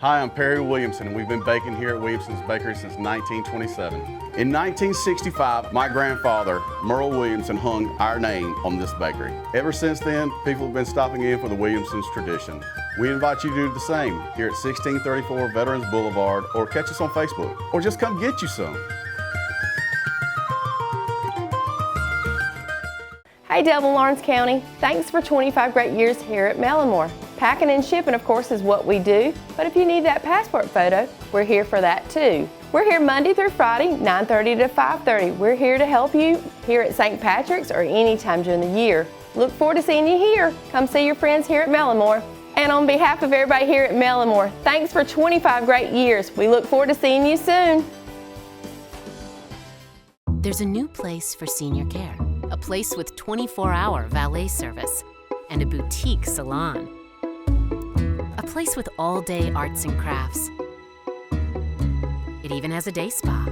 Hi, I'm Perry Williamson, and we've been baking here at Williamson's Bakery since 1927. In 1965, my grandfather, Merle Williamson, hung our name on this bakery. Ever since then, people have been stopping in for the Williamson's tradition. We invite you to do the same here at 1634 Veterans Boulevard, or catch us on Facebook, or just come get you some. Hey Dublin, Lawrence County, thanks for 25 great years here at Mellimore. Packing and shipping, of course, is what we do, but if you need that passport photo, we're here for that too. We're here Monday through Friday, 9:30 to 5:30. We're here to help you here at St. Patrick's or any time during the year. Look forward to seeing you here. Come see your friends here at Mellimore. And on behalf of everybody here at Mellimore, thanks for 25 great years. We look forward to seeing you soon. There's a new place for senior care, a place with 24-hour valet service and a boutique salon. A place with all-day arts and crafts. It even has a day spa.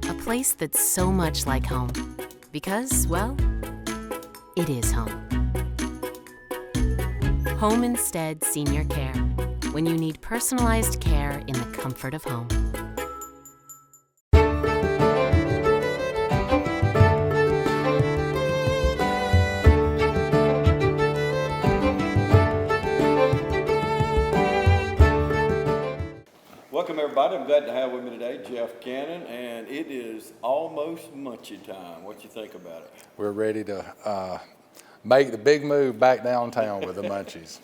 A place that's so much like home because, well, it is home. Home Instead Senior Care, when you need personalized care in the comfort of home. Welcome everybody. I'm glad to have with me today Jeff Cannon, and it is almost Munchie time. What you think about it? We're ready to make the big move back downtown with the Munchies.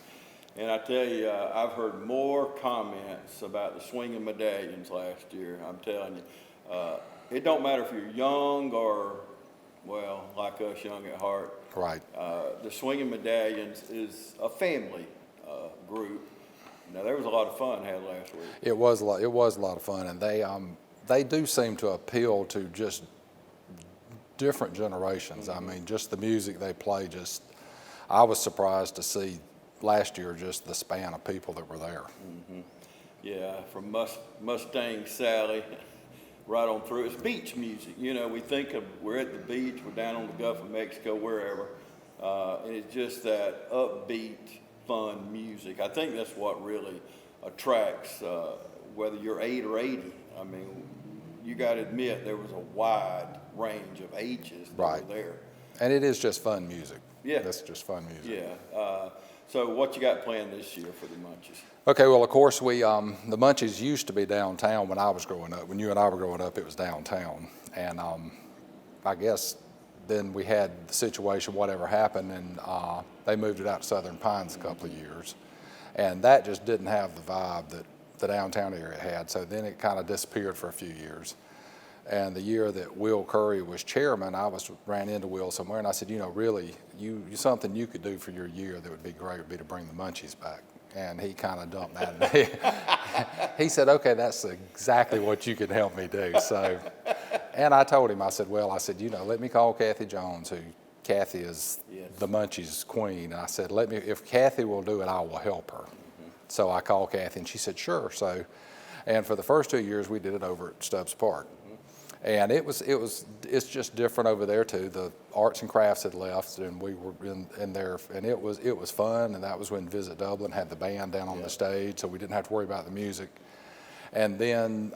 And I tell you, I've heard more comments about the Swingin Medallions last year. I'm telling you, it don't matter if you're young or, well, like us, young at heart. Right. The Swingin Medallions is a family group. Now there was a lot of fun had last week. It was a lot of fun, and they do seem to appeal to just different generations. Mm-hmm. I mean, just the music they play. I was surprised to see last year just the span of people that were there. Mm-hmm. Yeah, from Mustang Sally right on through. It's beach music. You know, we think of we're at the beach, we're down on the Gulf of Mexico, wherever, and it's just that upbeat, fun music. I think that's what really attracts, whether you're 8 or 80. I mean, you got to admit there was a wide range of ages that Right. were there. And it is just fun music. Yeah. That's just fun music. Yeah. So what you got planned this year for the Munchies? Okay, well, of course, the Munchies used to be downtown when I was growing up. When you and I were growing up, it was downtown. And I guess then we had the situation, whatever happened, and they moved it out to Southern Pines a couple of years. And that just didn't have the vibe that the downtown area had. So then it kind of disappeared for a few years. And the year that Will Curry was chairman, I ran into Will somewhere, and I said, you know, really, something you could do for your year that would be great would be to bring the Munchies back. And he kind of dumped that at me. He said, okay, that's exactly what you can help me do. So, and I told him, I said, you know, let me call Kathy Jones, Kathy is the Munchies queen. And I said, if Kathy will do it, I will help her. Mm-hmm. So I called Kathy, and she said, sure. So, and for the first 2 years, we did it over at Stubbs Park. And it's just different over there too. The arts and crafts had left, and we were in there, and it was fun. And that was when Visit Dublin had the band down on the stage, so we didn't have to worry about the music. And then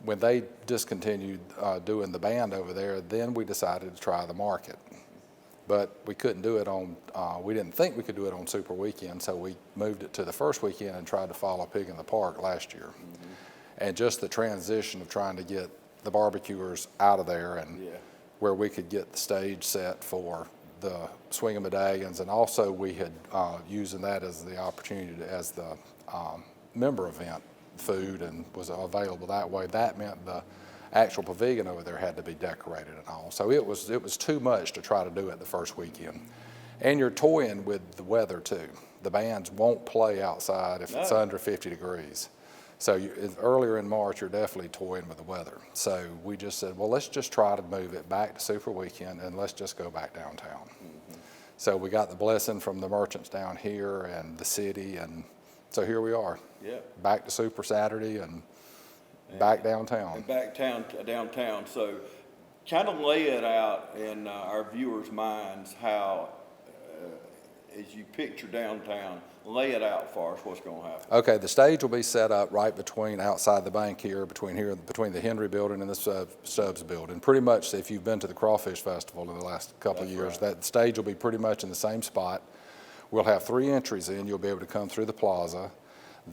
when they discontinued doing the band over there, then we decided to try the market. But we couldn't do it on, we didn't think we could do it on Super Weekend, so we moved it to the first weekend and tried to follow Pig in the Park last year. Mm-hmm. And just the transition of trying to get the barbecuers out of there and where we could get the stage set for the Swingin Medallions, and also we had using that as the opportunity as the member event food and was available that way. That meant the actual pavilion over there had to be decorated and all. So it was too much to try to do it the first weekend. And you're toying with the weather too. The bands won't play outside if it's under 50 degrees. So earlier in March, you're definitely toying with the weather. So we just said, well, let's just try to move it back to Super Weekend and let's just go back downtown. Mm-hmm. So we got the blessing from the merchants down here and the city, and so here we are. Yeah. Back to Super Saturday and back downtown. And back downtown. So kind of lay it out in our viewers' minds how, as you picture downtown, lay it out for us, what's going to happen. Okay, the stage will be set up right outside the bank here, between the Henry building and the Stubbs building. Pretty much, if you've been to the Crawfish Festival in the last couple of years, that stage will be pretty much in the same spot. We'll have 3 entries in. You'll be able to come through the plaza,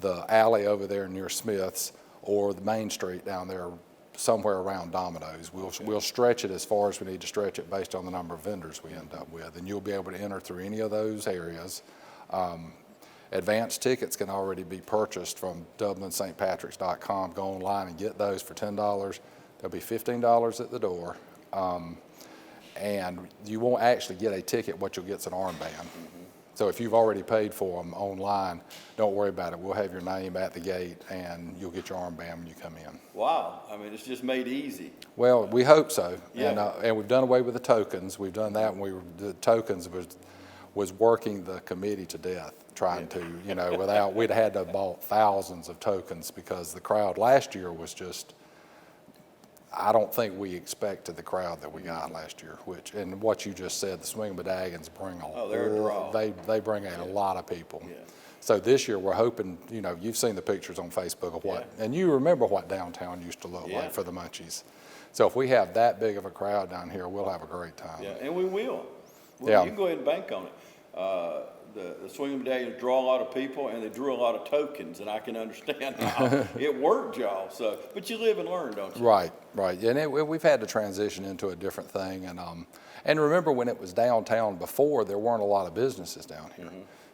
the alley over there near Smith's, or the main street down there somewhere around Domino's. We'll stretch it as far as we need to stretch it based on the number of vendors we end up with, and you'll be able to enter through any of those areas. Advanced tickets can already be purchased from DublinStPatricks.com. Go online and get those for $10. They'll be $15 at the door. And you won't actually get a ticket. What you'll get is an armband. So if you've already paid for them online, don't worry about it. We'll have your name at the gate, and you'll get your armband when you come in. Wow, I mean, it's just made easy. Well, we hope so. Yeah. And we've done away with the tokens. We've done that when the tokens was working the committee to death, trying to, we'd had to have bought thousands of tokens because the crowd last year was just, I don't think we expected the crowd that we got last year, and what you just said, the Swingin Medallions bring they're a draw. They bring a lot of people. Yeah. So this year we're hoping, you've seen the pictures on Facebook of what, and you remember what downtown used to look like for the Munchies. So if we have that big of a crowd down here, we'll have a great time. Yeah, and we will. You can go ahead and bank on it. The Swingin Medallions draw a lot of people, and they drew a lot of tokens, and I can understand how it worked, y'all. So, but you live and learn, don't you? Right. And we've had to transition into a different thing. And remember when it was downtown before, there weren't a lot of businesses down here.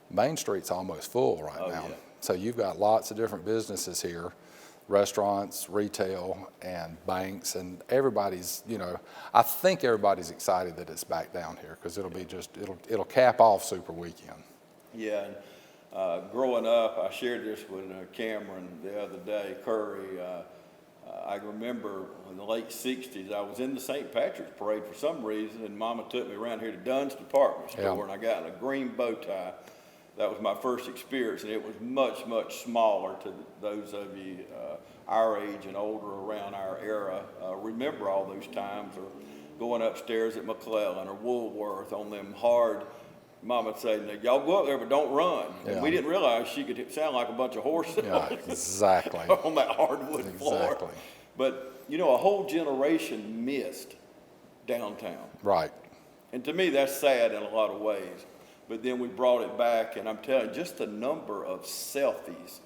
Main Street's almost full right now. Yeah. So you've got lots of different businesses here, restaurants, retail, and banks, and everybody's, I think everybody's excited that it's back down here because it'll be it'll cap off Super Weekend. Yeah, and growing up, I shared this with Cameron the other day, Curry. I remember in the late 60s, I was in the St. Patrick's Parade for some reason, and Mama took me around here to Dunn's Department Store, and I got a green bow tie. That was my first experience, and it was much, much smaller to those of you our age and older around our era. Remember all those times, or going upstairs at McClellan or Woolworth on them hard, Mama would say, y'all go up there, but don't run. And we didn't realize she could sound like a bunch of horses Exactly. on that hardwood floor. But, a whole generation missed downtown. Right. And to me, that's sad in a lot of ways. But then we brought it back, and I'm telling you, just the number of selfies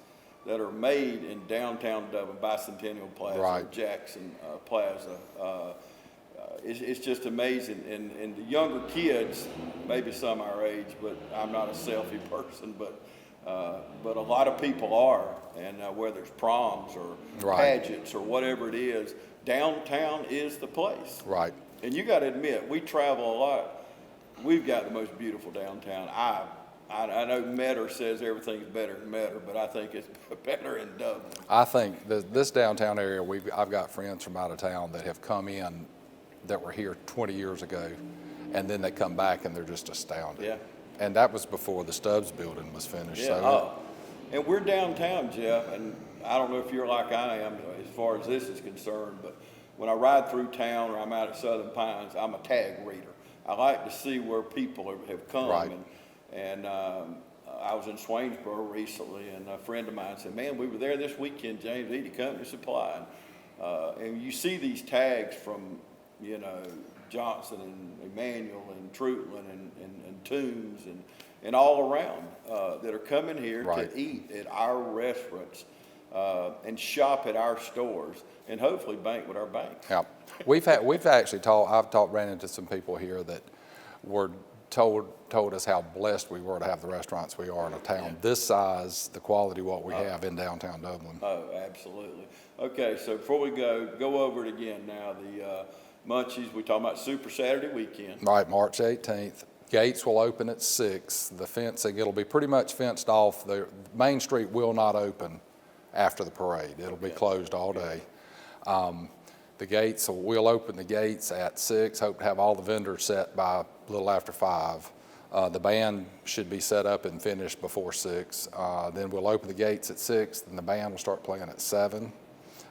that are made in downtown Dublin, Bicentennial Plaza, Jackson Plaza, it's just amazing. And the younger kids, maybe some our age, but I'm not a selfie person, but a lot of people are. And whether it's proms or pageants or whatever it is, downtown is the place. Right. And you got to admit, we travel a lot. We've got the most beautiful downtown. I know Metter says everything's better in Metter, but I think it's better in Dublin. I think this downtown area, I've got friends from out of town that have come in that were here 20 years ago, and then they come back and they're just astounded. Yeah. And that was before the Stubbs building was finished. Yeah. And we're downtown, Jeff, and I don't know if you're like I am as far as this is concerned, but when I ride through town or I'm out at Southern Pines, I'm a tag reader. I like to see where people have come. Right. And I was in Swainsboro recently, and a friend of mine said, man, we were there this weekend, James Eady Company Supply. And you see these tags from, Johnson and Emmanuel and Trutland and Toombs and all around that are coming here to eat at our restaurants and shop at our stores and hopefully bank with our bank. Yeah. We've actually ran into some people here that were told us how blessed we were to have the restaurants we are in a town this size, the quality of what we have in downtown Dublin. Oh, absolutely. Okay, so before we go over it again now. The Munchies, we talking about Super Saturday weekend. Right, March 18th. Gates will open at 6. The fencing, it'll be pretty much fenced off. The Main Street will not open after the parade. It'll be closed all day. The gates, we'll open the gates at 6, hope to have all the vendors set by a little after 5. The band should be set up and finished before 6. Then we'll open the gates at 6, and the band will start playing at 7.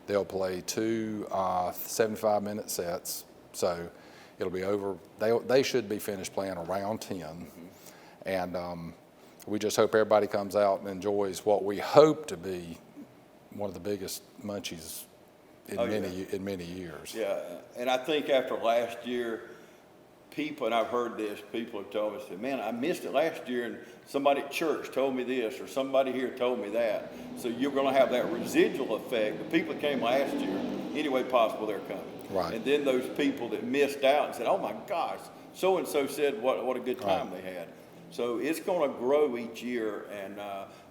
They'll play 2 75-minute sets, so it'll be over. They should be finished playing around 10. And we just hope everybody comes out and enjoys what we hope to be one of the biggest Munchies in many years. Yeah, and I think after last year, people, and I've heard this, people have told me, said, man, I missed it last year, and somebody at church told me this, or somebody here told me that. So you're going to have that residual effect. The people that came last year, any way possible, they're coming. Right. And then those people that missed out and said, oh my gosh, so-and-so said what a good time they had. So it's going to grow each year, and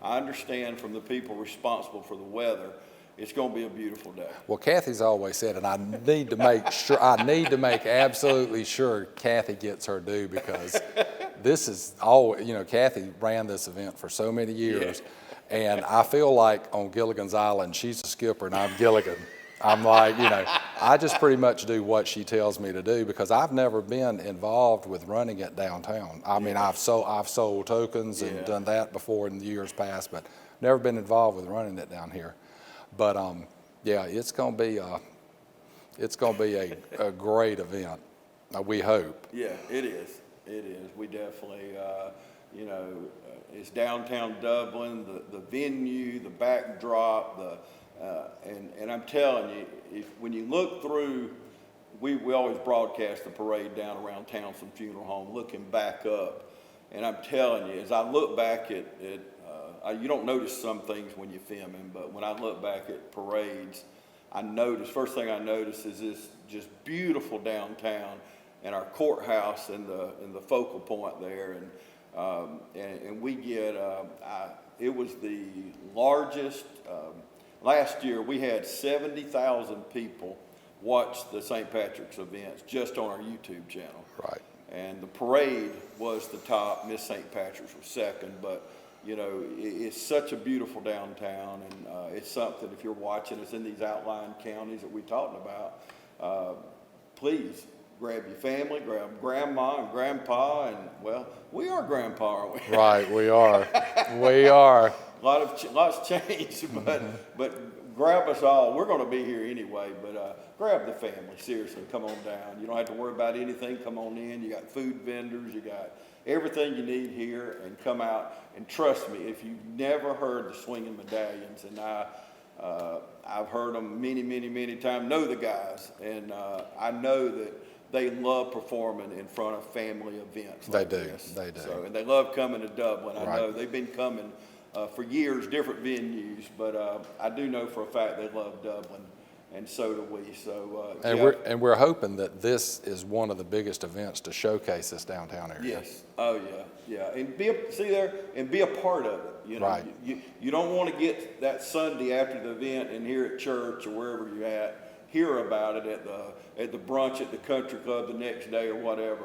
I understand from the people responsible for the weather, it's going to be a beautiful day. Well, Kathy's always said, and I need to make sure, I need to make absolutely sure Kathy gets her due, because this is all, you know, Kathy ran this event for so many years, and I feel like on Gilligan's Island, she's the skipper and I'm Gilligan. I'm like, you know, I just pretty much do what she tells me to do, because I've never been involved with running it downtown. I mean, I've sold tokens and done that before in the years past, but never been involved with running it down here. But yeah, it's gonna be a great event. We hope. Yeah, it is. It is. We definitely, you know, it's downtown Dublin, the venue, the backdrop, and I'm telling you, when you look through, we always broadcast the parade down around Townsend Funeral Home, looking back up, and I'm telling you, as I look back at you don't notice some things when you're filming, but when I look back at parades, first thing I notice is this just beautiful downtown, and our courthouse and the focal point there, and we get it was the largest. Last year we had 70,000 people watch the St. Patrick's events just on our YouTube channel. Right. And the parade was the top. Miss St. Patrick's was second, but you know, it's such a beautiful downtown, and it's something, if you're watching us in these outlying counties that we're talking about, please grab your family, grab grandma and grandpa, and well, we are grandpa, aren't we? Right, we are. We are. Lots changed, but grab us all. We're going to be here anyway, but grab the family, seriously, come on down. You don't have to worry about anything, come on in. You got food vendors, you got everything you need here, and come out. And trust me, if you've never heard the Swingin Medallions, and I've heard them many times, know the guys, and I know that they love performing in front of family events like this. They do. So, and they love coming to Dublin. I know they've been coming for years, different venues, but I do know for a fact they love Dublin, and so do we. So and we're hoping that this is one of the biggest events to showcase this downtown area. Yes. Oh yeah. And be a part of it. You know, right. You don't want to get that Sunday after the event and here at church or wherever you're at, hear about it at the brunch at the country club the next day or whatever.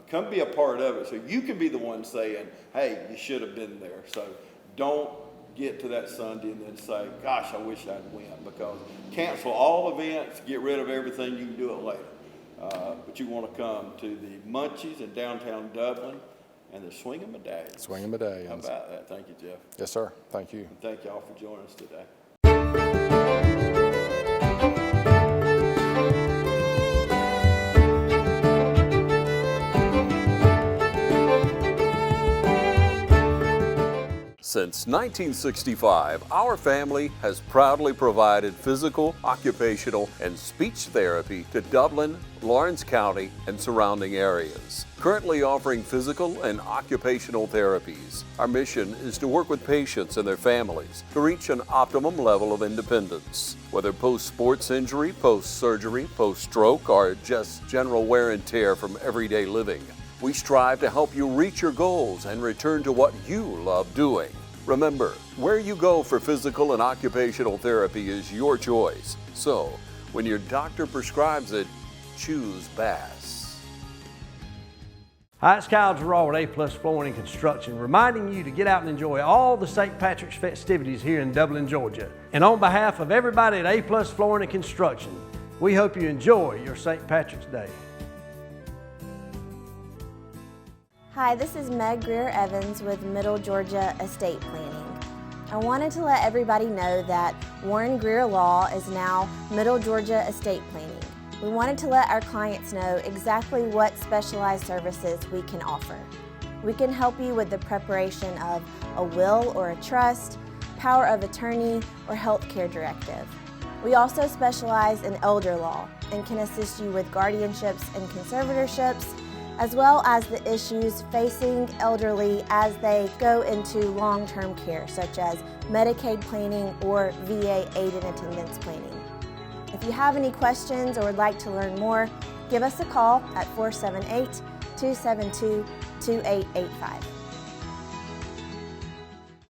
Come be a part of it, so you can be the one saying, hey, you should have been there. So don't get to that Sunday and then say, gosh, I wish I'd went, because cancel all events, get rid of everything, you can do it later. But you want to come to the Munchies in downtown Dublin and the Swingin Medallions. Swingin Medallions. How about that? Thank you, Jeff. Yes, sir. Thank you. And thank y'all for joining us today. Since 1965, our family has proudly provided physical, occupational, and speech therapy to Dublin, Lawrence County, and surrounding areas. Currently offering physical and occupational therapies, our mission is to work with patients and their families to reach an optimum level of independence. Whether post-sports injury, post-surgery, post-stroke, or just general wear and tear from everyday living, we strive to help you reach your goals and return to what you love doing. Remember, where you go for physical and occupational therapy is your choice. So, when your doctor prescribes it, choose Bass. Hi, it's Kyle Gerard with A+ Flooring and Construction, reminding you to get out and enjoy all the St. Patrick's festivities here in Dublin, Georgia. And on behalf of everybody at A+ Flooring and Construction, we hope you enjoy your St. Patrick's Day. Hi, this is Meg Greer-Evans with Middle Georgia Estate Planning. I wanted to let everybody know that Warren Greer Law is now Middle Georgia Estate Planning. We wanted to let our clients know exactly what specialized services we can offer. We can help you with the preparation of a will or a trust, power of attorney, or health care directive. We also specialize in elder law and can assist you with guardianships and conservatorships, as well as the issues facing elderly as they go into long-term care, such as Medicaid planning or VA aid and attendance planning. If you have any questions or would like to learn more, give us a call at 478-272-2885.